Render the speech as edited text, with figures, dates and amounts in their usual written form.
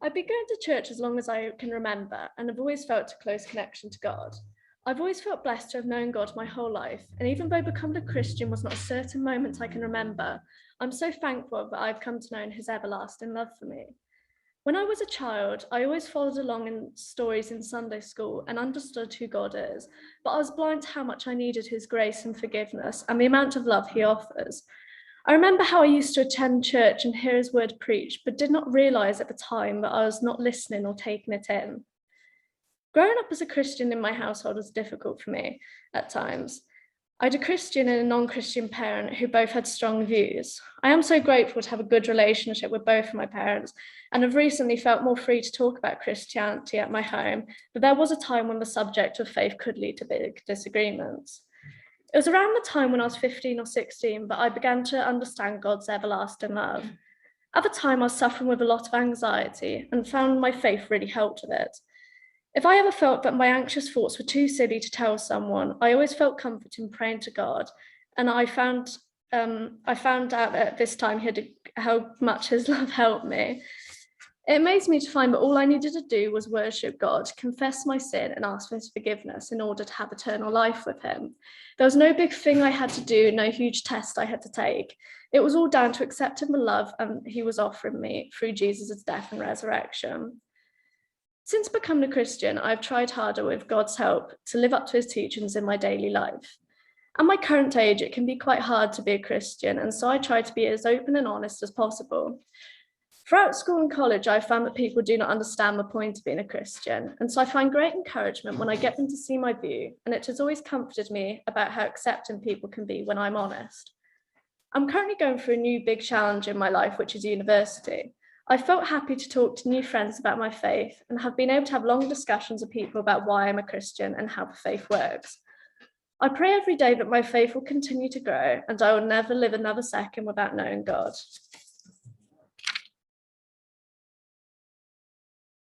I've been going to church as long as I can remember, and I've always felt a close connection to God. I've always felt blessed to have known God my whole life, and even though becoming a Christian was not a certain moment I can remember, I'm so thankful that I've come to know His everlasting love for me. When I was a child, I always followed along in stories in Sunday school and understood who God is, but I was blind to how much I needed His grace and forgiveness and the amount of love He offers. I remember how I used to attend church and hear His word preached, but did not realise at the time that I was not listening or taking it in. Growing up as a Christian in my household was difficult for me at times. I had a Christian and a non-Christian parent who both had strong views. I am so grateful to have a good relationship with both of my parents and have recently felt more free to talk about Christianity at my home, but there was a time when the subject of faith could lead to big disagreements. It was around the time when I was 15 or 16 that I began to understand God's everlasting love. At the time, I was suffering with a lot of anxiety and found my faith really helped with it. If I ever felt that my anxious thoughts were too silly to tell someone, I always felt comfort in praying to God. And I found out at this time how much His love helped me. It amazed me to find that all I needed to do was worship God, confess my sin, and ask for His forgiveness in order to have eternal life with Him. There was no big thing I had to do, no huge test I had to take. It was all down to accepting the love He was offering me through Jesus' death and resurrection. Since becoming a Christian, I've tried harder with God's help to live up to His teachings in my daily life. At my current age, it can be quite hard to be a Christian, and so I try to be as open and honest as possible. Throughout school and college, I've found that people do not understand the point of being a Christian, and so I find great encouragement when I get them to see my view, and it has always comforted me about how accepting people can be when I'm honest. I'm currently going through a new big challenge in my life, which is university. I felt happy to talk to new friends about my faith and have been able to have long discussions with people about why I'm a Christian and how the faith works. I pray every day that my faith will continue to grow and I will never live another second without knowing God.